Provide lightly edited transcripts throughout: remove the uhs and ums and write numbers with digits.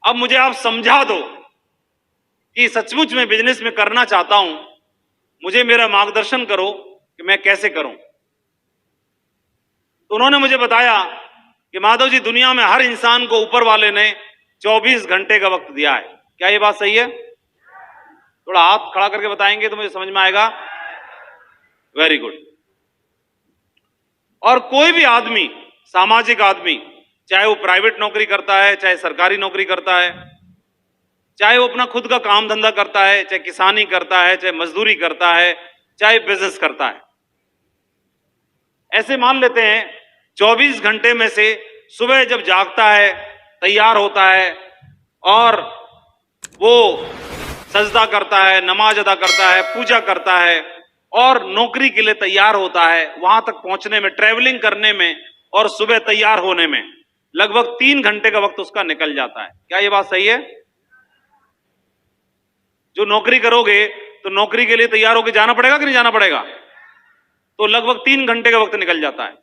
अब मुझे आप समझा दो कि सचमुच में बिजनेस में करना चाहता हूं, मुझे मेरा मार्गदर्शन करो कि मैं कैसे करूं। तो उन्होंने मुझे बताया कि माधव जी, दुनिया में हर इंसान को ऊपर वाले ने 24 घंटे का वक्त दिया है। क्या ये बात सही है? थोड़ा हाथ खड़ा करके बताएंगे तो मुझे समझ में आएगा। Very good. और कोई भी आदमी, सामाजिक आदमी, चाहे वो प्राइवेट नौकरी करता है, चाहे सरकारी नौकरी करता है, चाहे वो अपना खुद का काम धंधा करता है, चाहे किसानी करता है, चाहे मजदूरी करता है, चाहे बिजनेस करता है, ऐसे मान लेते हैं 24 घंटे में से सुबह जब जागता है, तैयार होता है और वो सजदा करता है, नमाज अदा करता है, पूजा करता है और नौकरी के लिए तैयार होता है, वहां तक पहुंचने में, ट्रेवलिंग करने में और सुबह तैयार होने में लगभग 3 घंटे का वक्त उसका निकल जाता है। क्या ये बात सही है? जो नौकरी करोगे तो नौकरी के लिए तैयार होकर जाना पड़ेगा कि नहीं जाना पड़ेगा? तो लगभग 3 घंटे का वक्त निकल जाता है।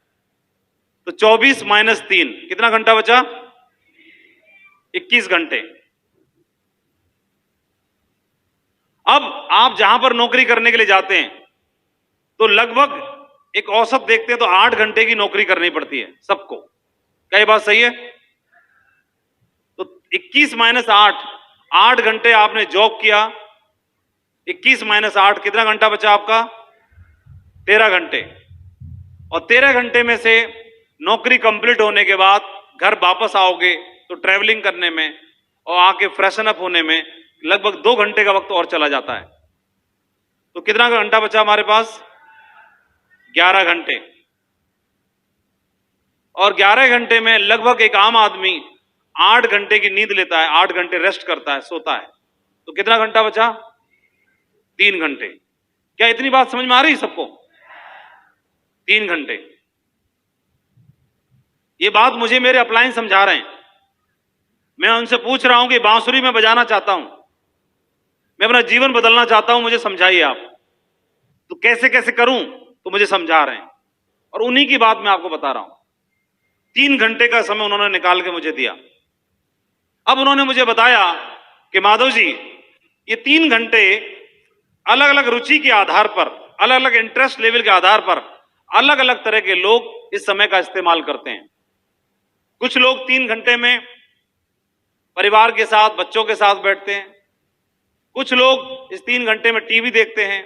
तो 24 माइनस 3 कितना घंटा बचा? 21 घंटे। अब आप जहां पर नौकरी करने के लिए जाते हैं तो लगभग एक औसत देखते हैं तो 8 घंटे की नौकरी करनी पड़ती है सबको। क्या ये बात सही है? तो 21 माइनस 8, 8 घंटे आपने जॉब किया, 21 माइनस 8 कितना घंटा बचा आपका? 13 घंटे। और 13 घंटे में से नौकरी कंप्लीट होने के बाद घर वापस आओगे तो ट्रैवलिंग करने में और आके फ्रेशन अप होने में लगभग 2 घंटे का वक्त और चला जाता है। तो कितना घंटा बचा हमारे पास? 11 घंटे। और 11 घंटे में लगभग एक आम आदमी 8 घंटे की नींद लेता है, 8 घंटे रेस्ट करता है, सोता है। तो कितना घंटा बचा? 3 घंटे। क्या इतनी बात समझ में आ रही है सबको? 3 घंटे। ये बात मुझे मेरे अपलाइन समझा रहे हैं। मैं उनसे पूछ रहा हूं कि बांसुरी में बजाना चाहता हूं, मैं अपना जीवन बदलना चाहता हूं, मुझे समझाइए आप। तो कैसे कैसे करूं? तो मुझे समझा रहे हैं और उन्हीं की बात मैं आपको बता रहा हूं। 3 घंटे का समय उन्होंने निकाल के मुझे दिया। अब उन्होंने मुझे बताया कि माधव जी, ये 3 घंटे अलग अलग रुचि के आधार पर, अलग अलग इंटरेस्ट लेवल के आधार पर अलग अलग तरह के लोग इस समय का इस्तेमाल करते हैं। कुछ लोग 3 घंटे में परिवार के साथ, बच्चों के साथ बैठते हैं। कुछ लोग इस 3 घंटे में टीवी देखते हैं।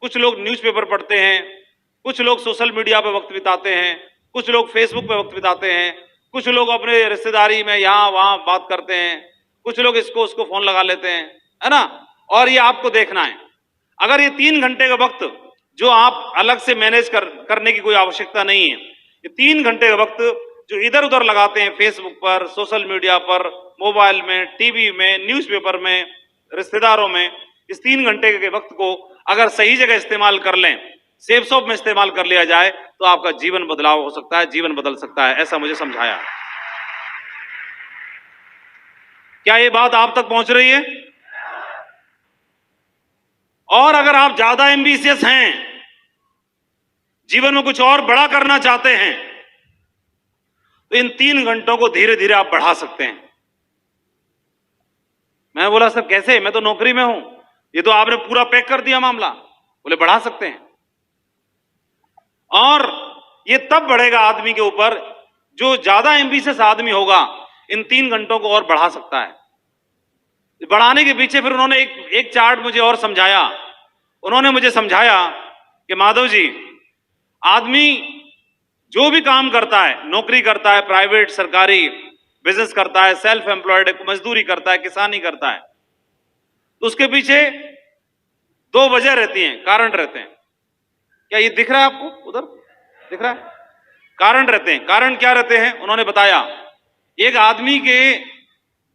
कुछ लोग न्यूज़पेपर पढ़ते हैं। कुछ लोग सोशल मीडिया पर वक्त बिताते हैं। कुछ लोग फेसबुक पर वक्त बिताते हैं। कुछ लोग अपने रिश्तेदारी में यहां वहां बात करते हैं। कुछ लोग इसको उसको फोन लगा लेते हैं, है ना? और ये आपको देखना है। अगर ये 3 घंटे का वक्त जो आप अलग से मैनेज करने की कोई आवश्यकता नहीं है, ये 3 घंटे का वक्त जो इधर उधर लगाते हैं, फेसबुक पर, सोशल मीडिया पर, मोबाइल में, टीवी में, न्यूज़पेपर में, रिश्तेदारों में, इस 3 घंटे के वक्त को अगर सही जगह इस्तेमाल कर लें, सेफ शॉप में इस्तेमाल कर लिया जाए तो आपका जीवन बदलाव हो सकता है, जीवन बदल सकता है। ऐसा मुझे समझाया। क्या ये बात आप तक पहुंच रही है? और अगर आप ज्यादा एम्बिशियस हैं, जीवन में कुछ और बड़ा करना चाहते हैं, तो इन 3 घंटों को धीरे धीरे आप बढ़ा सकते हैं। मैं बोला, सर कैसे? मैं तो नौकरी में हूं। ये तो आपने पूरा पैक कर दिया मामला। बोले बढ़ा सकते हैं। और ये तब बढ़ेगा आदमी के ऊपर, जो ज्यादा एम्बिशियस आदमी होगा इन 3 घंटों को और बढ़ा सकता है। बढ़ाने के पीछे फिर उन्होंने एक चार्ट मुझे और समझाया। उन्होंने मुझे समझाया कि माधव जी, आदमी जो भी काम करता है, नौकरी करता है, प्राइवेट, सरकारी, बिजनेस करता है, सेल्फ एम्प्लॉयड, मजदूरी करता है, किसानी करता है, तो उसके पीछे 2 वजह रहती हैं, कारण रहते हैं। क्या ये दिख रहा है आपको? उधर दिख रहा है? कारण रहते हैं। कारण क्या रहते हैं? उन्होंने बताया, एक आदमी के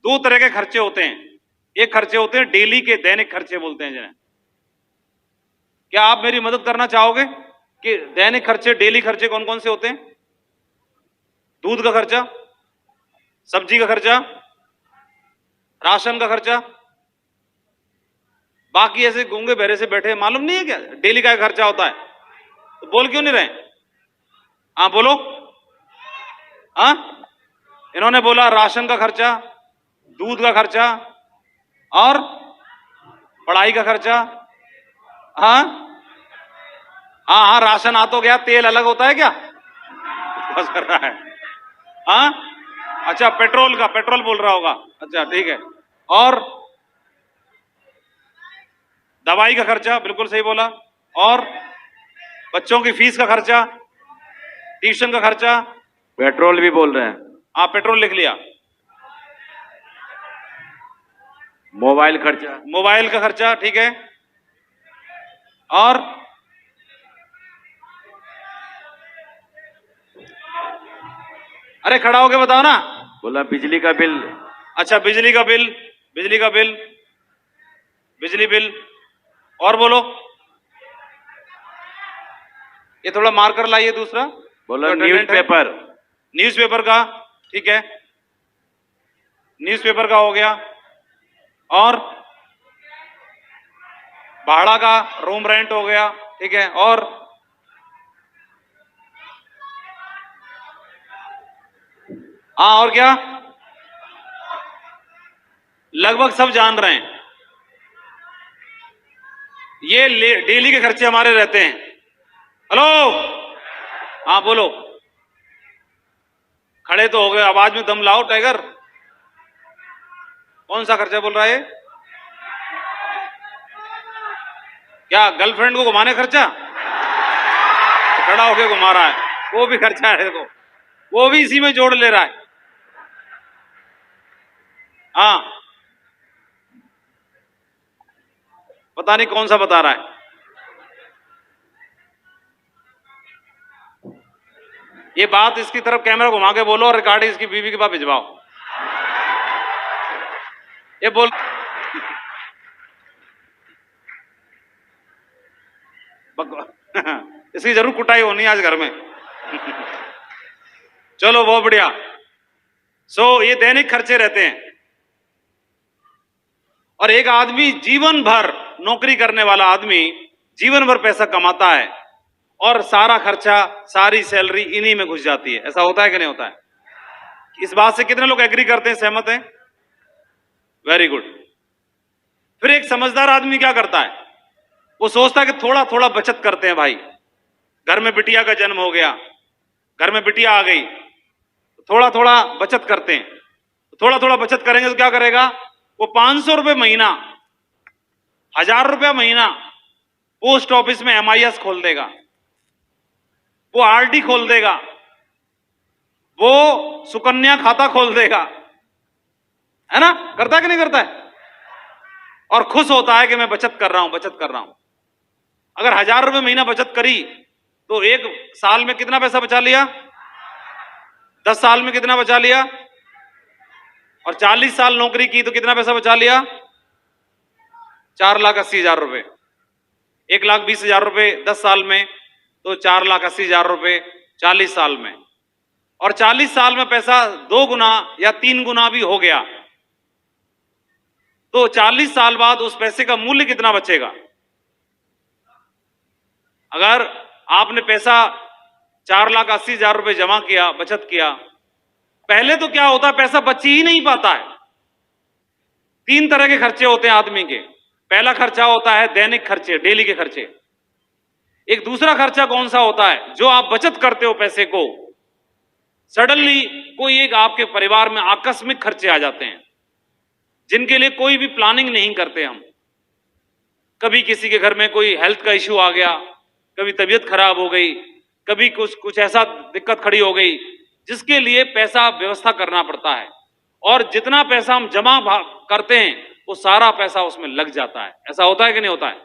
2 तरह के खर्चे होते हैं। एक खर्चे होते हैं डेली के, दैनिक खर्चे बोलते हैं जिन्हें। क्या आप मेरी मदद करना चाहोगे कि दैनिक खर्चे, डेली खर्चे कौन कौन से होते हैं? दूध का खर्चा, सब्जी का खर्चा, राशन का खर्चा। बाकी ऐसे गूंगे बहरे से बैठे, मालूम नहीं है क्या डेली का खर्चा होता है? तो बोल क्यों नहीं रहे? हाँ बोलो। हाँ, इन्होंने बोला राशन का खर्चा, दूध का खर्चा, और पढ़ाई का खर्चा। हाँ हाँ हाँ, राशन आ तो गया, तेल अलग होता है क्या? बस कर रहा है। हाँ अच्छा, पेट्रोल का, पेट्रोल बोल रहा होगा। अच्छा ठीक है। और दवाई का खर्चा, बिल्कुल सही बोला। और बच्चों की फीस का खर्चा, ट्यूशन का खर्चा। पेट्रोल भी बोल रहे हैं। हाँ पेट्रोल लिख लिया। मोबाइल खर्चा। मोबाइल का खर्चा, ठीक है। और अरे खड़ा होके बताओ ना। बोला बिजली का बिल। अच्छा बिजली का बिल, बिजली का बिल, बिजली बिल। और बोलो, ये थोड़ा मार्कर लाइए दूसरा। बोला तो attendant है। न्यूज़पेपर। न्यूज़पेपर का, ठीक है, न्यूज़पेपर का हो गया। और भाड़ा का, रूम रेंट हो गया, ठीक है। और हाँ, और क्या? लगभग सब जान रहे हैं। ये डेली के खर्चे हमारे रहते हैं। हेलो, हाँ बोलो। खड़े तो हो गए, आवाज में दम लाओ टाइगर। कौन सा खर्चा बोल रहा है? क्या गर्लफ्रेंड को घुमाने खर्चा? खड़ा होके घुमा रहा है, वो भी खर्चा है। देखो, वो भी इसी में जोड़ ले रहा है। हाँ, पता नहीं कौन सा बता रहा है। ये बात इसकी तरफ कैमरा घुमा के बोलो, और रिकॉर्डिंग इसकी बीवी के पास भिजवाओ। ये बोल इसकी जरूर कुटाई होनी है आज घर में। चलो बहुत बढ़िया। ये दैनिक खर्चे रहते हैं। और एक आदमी जीवन भर, नौकरी करने वाला आदमी जीवन भर पैसा कमाता है, और सारा खर्चा, सारी सैलरी इन्हीं में घुस जाती है। ऐसा होता है कि नहीं होता है? इस बात से कितने लोग एग्री करते हैं, सहमत हैं? Very good. फिर एक समझदार आदमी क्या करता है? वो सोचता है कि थोड़ा थोड़ा बचत करते हैं भाई। घर में बिटिया का जन्म हो गया, घर में बिटिया आ गई, थोड़ा थोड़ा बचत करते हैं। थोड़ा थोड़ा बचत करेंगे तो क्या करेगा? वो 500 रुपए महीना, 1000 रुपया महीना पोस्ट ऑफिस में MIS खोल देगा, वो RD खोल देगा, वो सुकन्या खाता खोल देगा, है ना? करता है कि नहीं करता है? और खुश होता है कि मैं बचत कर रहा हूं, बचत कर रहा हूं। अगर 1000 रुपए महीना बचत करी तो एक साल में कितना पैसा बचा लिया? 10 साल में कितना बचा लिया? और 40 साल नौकरी की तो कितना पैसा बचा लिया? 4,80,000 रुपए। 1,20,000 रुपए 10 साल में, तो 4,80,000 रुपए 40 साल में। और 40 साल में पैसा 2 गुना या 3 गुना भी हो गया, तो 40 साल बाद उस पैसे का मूल्य कितना बचेगा? अगर आपने पैसा 4,80,000 रुपए जमा किया, बचत किया, पहले तो क्या होता है, पैसा बच ही नहीं पाता है। 3 तरह के खर्चे होते हैं आदमी के। पहला खर्चा होता है दैनिक खर्चे, डेली के खर्चे। एक दूसरा खर्चा कौन सा होता है? जो आप बचत करते हो पैसे को, सडनली कोई एक आपके परिवार में आकस्मिक खर्चे आ जाते हैं, जिनके लिए कोई भी प्लानिंग नहीं करते हम। कभी किसी के घर में कोई हेल्थ का इश्यू आ गया, कभी तबीयत खराब हो गई, कभी कुछ ऐसा दिक्कत खड़ी हो गई, जिसके लिए पैसा व्यवस्था करना पड़ता है। और जितना पैसा हम जमा करते हैं, वो सारा पैसा उसमें लग जाता है। ऐसा होता है कि नहीं होता है?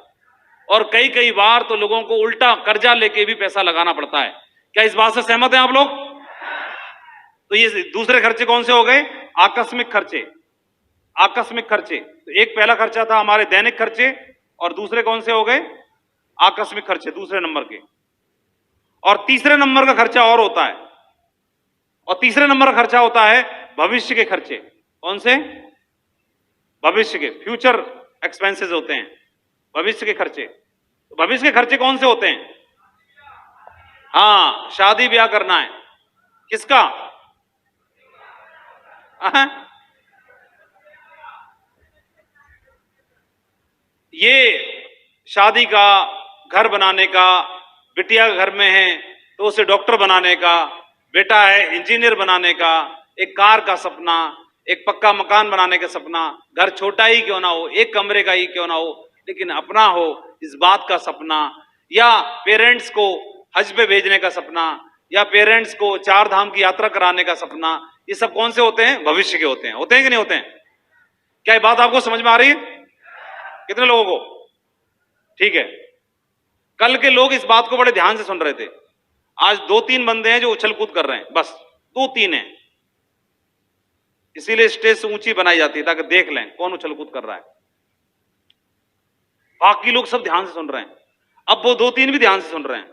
और कई कई बार तो लोगों को उल्टा कर्जा लेके भी पैसा लगाना पड़ता है। क्या इस बात से सहमत हैं आप लोग? तो ये दूसरे खर्चे कौन से हो गए? आकस्मिक खर्चे। आकस्मिक खर्चे, तो एक पहला खर्चा था हमारे दैनिक खर्चे, और दूसरे कौन से हो गए? आकस्मिक खर्चे, दूसरे नंबर के। और तीसरे नंबर का खर्चा और होता है, और तीसरे नंबर का खर्चा होता है भविष्य के खर्चे। कौन से? भविष्य के, फ्यूचर एक्सपेंसेस होते हैं, भविष्य के खर्चे। तो भविष्य के खर्चे कौन से होते हैं? हाँ, शादी ब्याह करना है। किसका? ये शादी का, घर बनाने का, बिटिया घर में है तो उसे डॉक्टर बनाने का, बेटा है इंजीनियर बनाने का, एक कार का सपना, एक पक्का मकान बनाने का सपना, घर छोटा ही क्यों ना हो, एक कमरे का ही क्यों ना हो, लेकिन अपना हो, इस बात का सपना, या पेरेंट्स को हज पे भेजने का सपना, या पेरेंट्स को 4 धाम की यात्रा कराने का सपना, ये सब कौन से होते हैं? भविष्य के होते हैं कि नहीं होते हैं? क्या ये बात आपको समझ में आ रही है? कितने लोगों को? ठीक है। कल के लोग इस बात को बड़े ध्यान से सुन रहे थे। आज 2-3 बंदे हैं जो उछल कूद कर रहे हैं, बस 2-3 हैं। इसीलिए स्टेज से ऊंची बनाई जाती है ताकि देख लें कौन उछल कूद कर रहा है। बाकी लोग सब ध्यान से सुन रहे हैं। अब वो 2-3 भी ध्यान से सुन रहे हैं।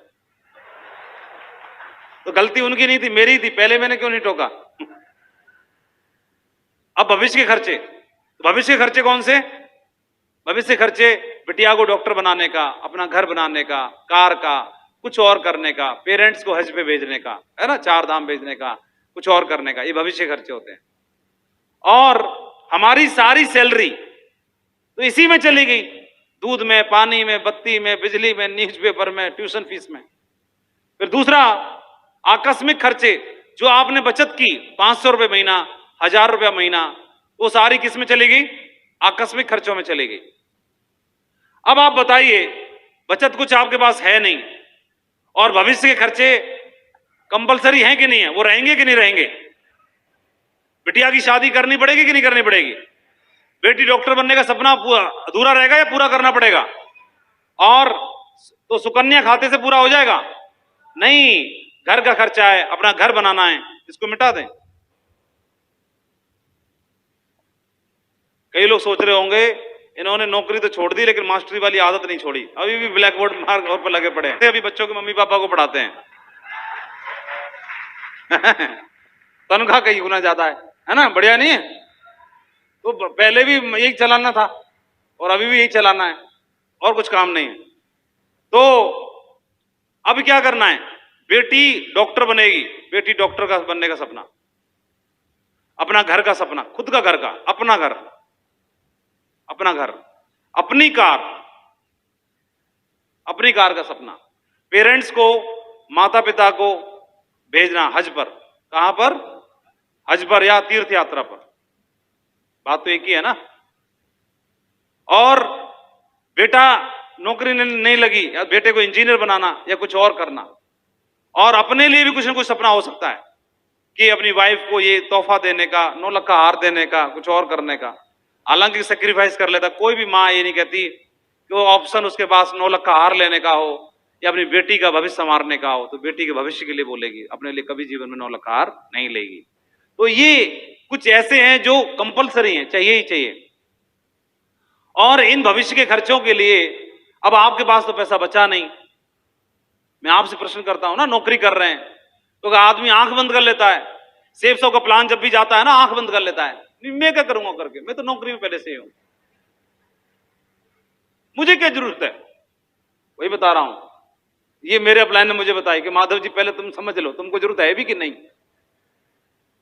तो गलती उनकी नहीं थी, मेरी थी। पहले मैंने क्यों नहीं टोका? अब भविष्य के खर्चे, भविष्य के खर्चे कौन से? भविष्य के खर्चे बिटिया को डॉक्टर बनाने का, अपना घर बनाने का, कार का, कुछ और करने का, पेरेंट्स को हज पे भेजने का, है ना, 4 धाम भेजने का, कुछ और करने का, ये भविष्य खर्चे होते हैं। और हमारी सारी सैलरी तो इसी में चली गई, दूध में, पानी में, बत्ती में, बिजली में, न्यूज़पेपर में, ट्यूशन फीस में। फिर दूसरा, आकस्मिक खर्चे जो आपने बचत की, 500 रुपए महीना, 1000 रुपया महीना, वो सारी किस में चली गई? आकस्मिक खर्चों में चली गई। अब आप बताइए, बचत कुछ आपके पास है नहीं और भविष्य के खर्चे कंपलसरी हैं कि नहीं है? वो रहेंगे कि नहीं रहेंगे? बिटिया की शादी करनी पड़ेगी कि नहीं करनी पड़ेगी? बेटी डॉक्टर बनने का सपना अधूरा रहेगा या पूरा करना पड़ेगा? और तो सुकन्या खाते से पूरा हो जाएगा? नहीं, घर का खर्चा है, अपना घर बनाना है, इसको मिटा दें। कई लोग सोच रहे होंगे इन्होंने नौकरी तो छोड़ दी लेकिन मास्टरी वाली आदत नहीं छोड़ी, अभी भी ब्लैक बोर्ड मार्क और पर लगे पड़े हैं, अभी बच्चों के मम्मी पापा को पढ़ाते हैं। तनख्वाह कई गुना ज्यादा है ना? बढ़िया नहीं है? तो पहले भी यही चलाना था और अभी भी यही चलाना है और कुछ काम नहीं है। तो अब क्या करना है? बेटी डॉक्टर बनेगी, बेटी डॉक्टर का बनने का सपना, अपना घर का सपना, खुद का घर का, अपना घर, अपना घर, अपनी कार का सपना, पेरेंट्स को, माता पिता को भेजना हज पर। कहां पर? हज पर या तीर्थ यात्रा पर। बात तो एक ही है ना? और बेटा नौकरी नहीं लगी, या बेटे को इंजीनियर बनाना या कुछ और करना, और अपने लिए भी कुछ ना कुछ सपना हो सकता है कि अपनी वाइफ को ये तोहफा देने का, 9 लाख का हार देने का, कुछ और करने का। हालांकि सेक्रीफाइस कर लेता, कोई भी माँ ये नहीं कहती कि वो ऑप्शन उसके पास 9 लाख का हार लेने का हो या अपनी बेटी का भविष्य संवारने का हो, तो बेटी के भविष्य के लिए बोलेगी, अपने लिए कभी जीवन में 9 लाख का हार नहीं लेगी। तो ये कुछ ऐसे हैं जो कंपलसरी हैं, चाहिए ही चाहिए। और इन भविष्य के खर्चों के लिए अब आपके पास तो पैसा बचा नहीं। मैं आपसे प्रश्न करता हूं ना, नौकरी कर रहे हैं तो आदमी आंख बंद कर लेता है, सेफ सौ का प्लान जब भी जाता है ना, आंख बंद कर लेता है, मैं क्या करूंगा करके, मैं तो नौकरी में पहले से ही हूं, मुझे क्या जरूरत है? वही बता रहा हूं, ये मेरे अपलाइन ने मुझे बताया कि माधव जी पहले तुम समझ लो तुमको जरूरत है भी कि नहीं,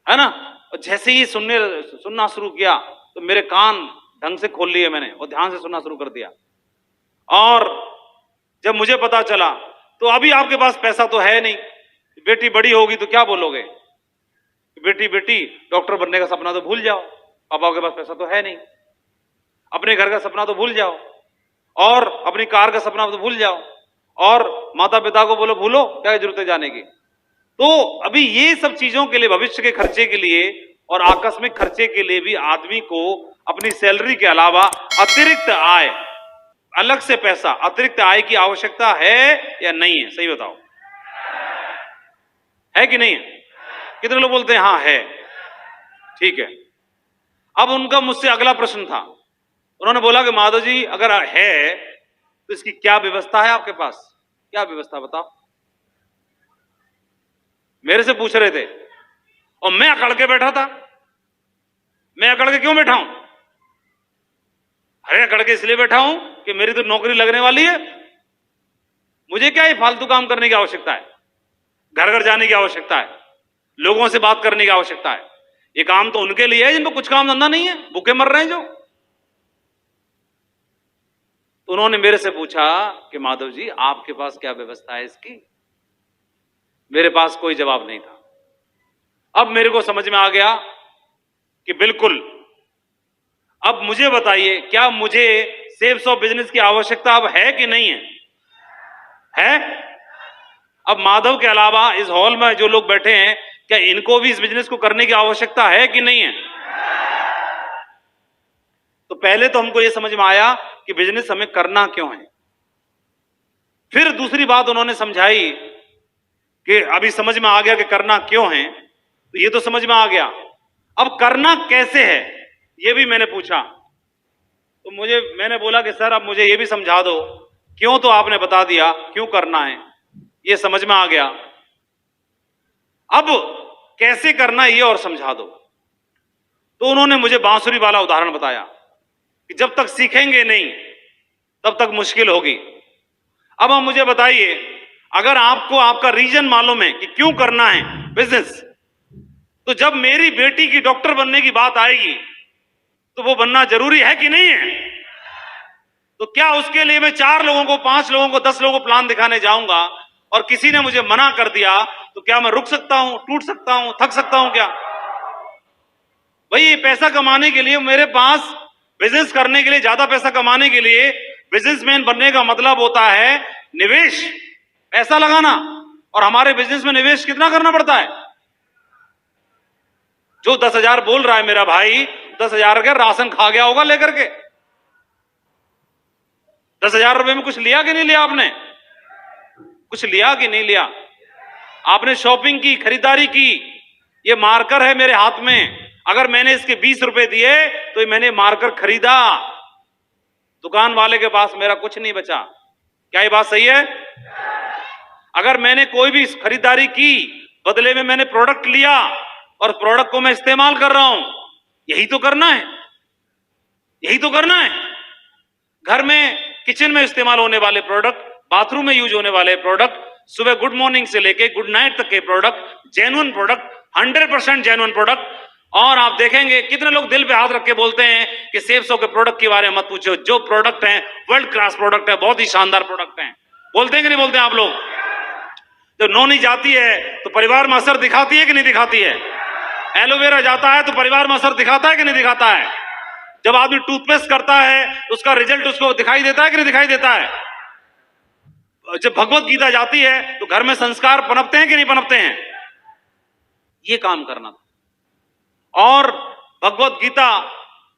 है ना? और जैसे ही सुनना शुरू किया तो मेरे कान ढंग से खोल लिए मैंने और ध्यान से सुनना शुरू कर दिया। और जब मुझे पता चला तो अभी आपके पास पैसा तो है नहीं, बेटी बड़ी होगी तो क्या बोलोगे? बेटी डॉक्टर बनने का सपना तो भूल जाओ, पापा के पास पैसा तो है नहीं, अपने घर का सपना तो भूल जाओ, और अपनी कार का सपना तो भूल जाओ, और माता पिता को बोलो भूलो, क्या जरूरत है जाने की? तो अभी ये सब चीजों के लिए, भविष्य के खर्चे के लिए और आकस्मिक खर्चे के लिए भी आदमी को अपनी सैलरी के अलावा अतिरिक्त आय, अलग से पैसा, अतिरिक्त आय की आवश्यकता है या नहीं है? सही बताओ, है कि नहीं है? कितने लोग बोलते हैं हाँ है? ठीक है। अब उनका मुझसे अगला प्रश्न था, उन्होंने बोला कि माधव जी अगर है तो इसकी क्या व्यवस्था है आपके पास? क्या व्यवस्था बताओ? मेरे से पूछ रहे थे और मैं अकड़ के बैठा था। मैं अकड़ के क्यों बैठा हूं? अरे अकड़ के इसलिए बैठा हूं कि मेरी तो नौकरी लगने वाली है, मुझे क्या ये फालतू काम करने की आवश्यकता है? घर घर जाने की आवश्यकता है, लोगों से बात करने की आवश्यकता है? ये काम तो उनके लिए है जिनको कुछ काम धंधा नहीं है, भूखे मर रहे हैं जो। तो उन्होंने मेरे से पूछा कि माधव जी आपके पास क्या व्यवस्था है इसकी? मेरे पास कोई जवाब नहीं था। अब मेरे को समझ में आ गया कि बिल्कुल, अब मुझे बताइए क्या मुझे सेल्स ऑफ बिजनेस की आवश्यकता अब है कि नहीं है? है? अब माधव के अलावा इस हॉल में जो लोग बैठे हैं, क्या इनको भी इस बिजनेस को करने की आवश्यकता है कि नहीं है? तो पहले तो हमको यह समझ में आया कि बिजनेस हमें करना क्यों है। फिर दूसरी बात उन्होंने समझाई कि अभी समझ में आ गया कि करना क्यों है, तो ये तो समझ में आ गया, अब करना कैसे है ये भी मैंने पूछा। तो मैंने बोला कि सर अब मुझे ये भी समझा दो, क्यों तो आपने बता दिया, क्यों करना है ये समझ में आ गया, अब कैसे करना ये और समझा दो। तो उन्होंने मुझे बांसुरी वाला उदाहरण बताया कि जब तक सीखेंगे नहीं तब तक मुश्किल होगी। अब आप मुझे बताइए, अगर आपको आपका रीजन मालूम है कि क्यों करना है बिजनेस, तो जब मेरी बेटी की डॉक्टर बनने की बात आएगी तो वो बनना जरूरी है कि नहीं है? तो क्या उसके लिए मैं 4 लोगों को, 5 लोगों को, 10 लोगों को प्लान दिखाने जाऊंगा और किसी ने मुझे मना कर दिया तो क्या मैं रुक सकता हूं, टूट सकता हूं, थक सकता हूं क्या? भाई ये पैसा कमाने के लिए मेरे पास, बिजनेस करने के लिए, ज्यादा पैसा कमाने के लिए बिजनेसमैन बनने का मतलब होता है निवेश, पैसा लगाना। और हमारे बिजनेस में निवेश कितना करना पड़ता है? जो 10,000 बोल रहा है मेरा भाई, 10,000 का राशन खा गया होगा लेकर के। 10,000 रुपए में कुछ लिया कि नहीं लिया आपने? कुछ लिया कि नहीं लिया? आपने शॉपिंग की, खरीदारी की। ये मार्कर है मेरे हाथ में, अगर मैंने इसके 20 रुपए दिए तो मैंने मार्कर खरीदा, दुकान वाले के पास मेरा कुछ नहीं बचा। क्या ये बात सही है? अगर मैंने कोई भी खरीदारी की, बदले में मैंने प्रोडक्ट लिया और प्रोडक्ट को मैं इस्तेमाल कर रहा हूं, यही तो करना है, यही तो करना है। घर में, किचन में इस्तेमाल होने वाले प्रोडक्ट, बाथरूम में यूज होने वाले प्रोडक्ट, सुबह गुड मॉर्निंग से लेके गुड नाइट तक के product, genuine product, 100% genuine product. और आप देखेंगे कितने लोग दिल पे हाथ रख के बोलते हैं कि सेल्सो के प्रोडक्ट के बारे में मत पूछो, जो प्रोडक्ट है वर्ल्ड क्लास प्रोडक्ट है, बहुत ही शानदार प्रोडक्ट है। बोलते हैं कि नहीं बोलते हैं आप लोग? जब नौनी जाती है तो परिवार में असर दिखाती है कि नहीं दिखाती है? एलोवेरा जाता है तो परिवार में असर दिखाता है कि नहीं दिखाता है? जब आदमी टूथपेस्ट करता है तो उसका रिजल्ट उसको दिखाई देता है कि नहीं दिखाई देता है? जब भगवत गीता जाती है तो घर में संस्कार पनपते हैं कि नहीं पनपते हैं? ये काम करना था। और भगवत गीता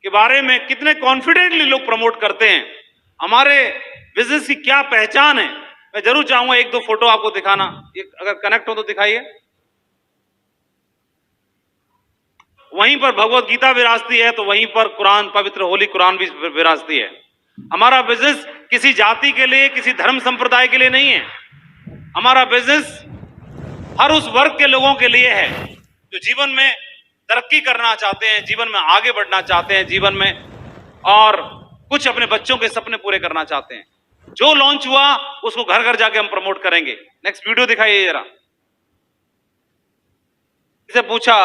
के बारे में कितने कॉन्फिडेंटली लोग प्रमोट करते हैं। हमारे बिजनेस की क्या पहचान है, मैं जरूर चाहूंगा 1-2 फोटो आपको दिखाना, अगर कनेक्ट हो तो दिखाइए। वहीं पर भगवत गीता विराजती है तो वहीं पर कुरान, पवित्र होली कुरान भी विराजती है। हमारा बिजनेस किसी जाति के लिए, किसी धर्म संप्रदाय के लिए नहीं है। हमारा बिजनेस हर उस वर्ग के लोगों के लिए है जो जीवन में तरक्की करना चाहते हैं, जीवन में आगे बढ़ना चाहते हैं, जीवन में और कुछ अपने बच्चों के सपने पूरे करना चाहते हैं। जो लॉन्च हुआ उसको घर घर जाके हम प्रमोट करेंगे। नेक्स्ट वीडियो दिखाइए जरा। इसे पूछा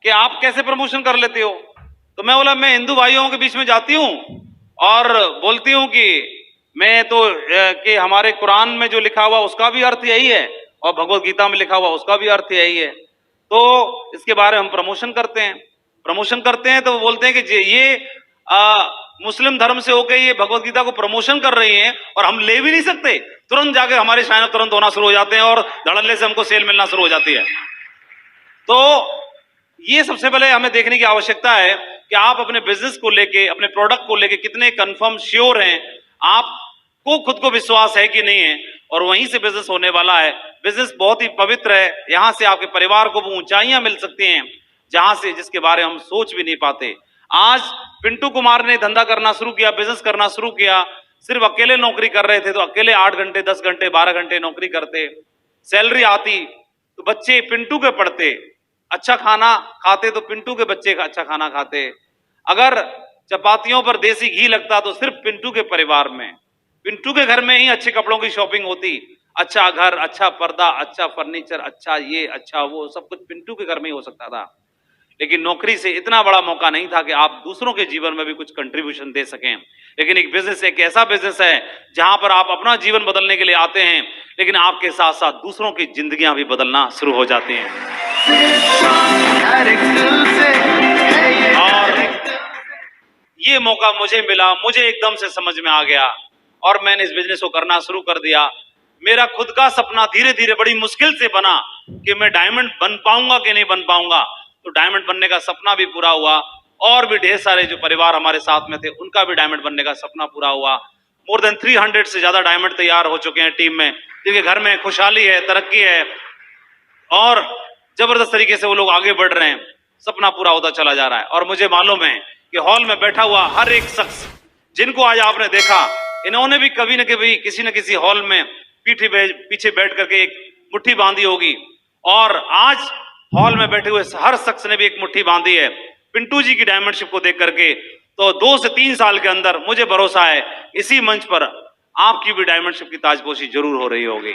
कि आप कैसे प्रमोशन कर लेते हो, तो मैं बोला मैं हिंदू भाइयों के बीच में जाती हूं और बोलती हूं कि मैं तो कि हमारे कुरान में जो लिखा हुआ उसका भी अर्थ यही है और भगवत गीता में लिखा हुआ उसका भी अर्थ यही है, तो इसके बारे में हम प्रमोशन करते हैं। प्रमोशन करते हैं तो वो बोलते हैं कि ये मुस्लिम धर्म से होकर ये भगवत गीता को प्रमोशन कर रही हैं और हम ले भी नहीं सकते। तुरंत जाके हमारे साइन अप तुरंत होना शुरू हो जाते हैं और धड़ल्ले से हमको सेल मिलना शुरू हो जाती है। तो ये सबसे पहले हमें देखने की आवश्यकता है कि आप अपने बिजनेस को लेके, अपने प्रोडक्ट को लेके कितने कंफर्म श्योर हैं, आपको खुद को विश्वास है कि नहीं है, और वहीं से बिजनेस होने वाला है। बिजनेस बहुत ही पवित्र है, यहां से आपके परिवार को वो ऊंचाइयां मिल सकती हैं जहां से, जिसके बारे में हम सोच भी नहीं पाते। आज पिंटू कुमार ने धंधा करना शुरू किया, बिजनेस करना शुरू किया, सिर्फ अकेले नौकरी कर रहे थे तो अकेले 8 घंटे, 10 घंटे, 12 घंटे नौकरी करते, सैलरी आती तो बच्चे पिंटू के पढ़ते, अच्छा खाना खाते तो पिंटू के बच्चे का अच्छा खाना खाते, अगर चपातियों पर देसी घी लगता तो सिर्फ पिंटू के परिवार में, पिंटू के घर में ही अच्छे कपड़ों की शॉपिंग होती, अच्छा घर, अच्छा पर्दा, अच्छा फर्नीचर, अच्छा ये, अच्छा वो, सब कुछ पिंटू के घर में ही हो सकता था। लेकिन नौकरी से इतना बड़ा मौका नहीं था कि आप दूसरों के जीवन में भी कुछ कंट्रीब्यूशन दे सकें। लेकिन एक बिजनेस एक ऐसा बिजनेस है जहां पर आप अपना जीवन बदलने के लिए आते हैं, लेकिन आपके साथ साथ दूसरों की जिंदगियां भी बदलना शुरू हो जाती हैं। और ये मौका मुझे मिला, मुझे एकदम से समझ में आ गया और मैंने इस बिजनेस को करना शुरू कर दिया। मेरा खुद का सपना धीरे धीरे बड़ी मुश्किल से बना कि मैं डायमंड बन पाऊंगा कि नहीं बन पाऊंगा। तो डायमंड बनने का सपना भी पूरा हुआ और भी ढेर सारे जो परिवार हमारे साथ में थे उनका भी डायमंड बनने का सपना पूरा हुआ। मोर देन 300 से ज्यादा डायमंड तैयार हो चुके हैं टीम में, जिनके घर में खुशहाली है, तरक्की है और जबरदस्त तरीके से वो लोग आगे बढ़ रहे हैं। सपना पूरा होता चला जा रहा है। और मुझे मालूम है कि हॉल में बैठा हुआ हर एक शख्स जिनको आज आपने देखा, इन्होंने भी कभी न कभी किसी न किसी हॉल में पीछे बैठ करके एक मुट्ठी बांधी होगी और आज हॉल में बैठे हुए हर शख्स ने भी एक मुट्ठी बांधी है पिंटू जी की डायमंडशिप को देख करके। तो 2 से 3 साल के अंदर मुझे भरोसा है इसी मंच पर आपकी भी डायमंडशिप की ताजपोशी जरूर हो रही होगी।